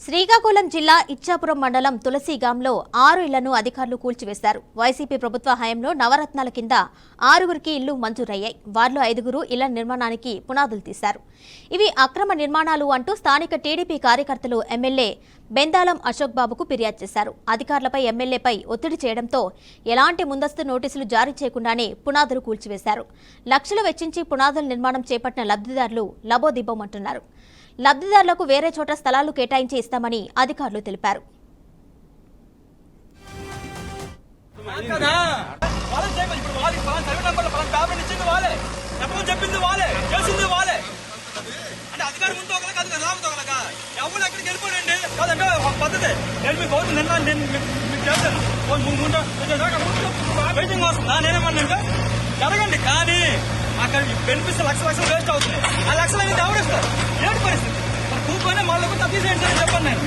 శ్రీకాకుళం జిల్లా ఇచ్చాపురం మండలం తులసిగాంలో 6 ఇళ్లను అధికారులు కూల్చివేశారు. వైసీపీ ప్రభుత్వ హయాంలో నవరత్నాల కింద 6గురికి ఇళ్లు మంజూరయ్యాయి. వారిలో 5గురు ఇళ్ల నిర్మాణానికి పునాదులు తీశారు. ఇవి అక్రమ నిర్మాణాలు అంటూ స్థానిక టీడీపీ కార్యకర్తలు ఎమ్మెల్యే బెందాలం అశోక్ బాబుకు ఫిర్యాదు చేశారు. అధికారులపై ఎమ్మెల్యేపై ఒత్తిడి చేయడంతో ఎలాంటి ముందస్తు నోటీసులు జారీ చేయకుండానే పునాదులు కూల్చివేశారు. లక్షలు వెచ్చించి పునాదుల నిర్మాణం చేపట్టిన లబ్ధిదారులు లబోదిబ్బోమంటున్నారు. లబ్ధిదారులకు వేరే చోట స్థలాలు కేటాయించి ఇస్తామని అధికారులు తెలిపారు. జరగండి కానీ అక్కడ బెనిఫిట్స్ లక్షలు వేస్ట్ అవుతున్నాయి. ఆ లక్షలు అనేది ఎవరిస్తారు? ఏంటి పరిస్థితి? కూర్చొని మళ్ళీ తప్పిసేయండి అని చెప్పండి. నేను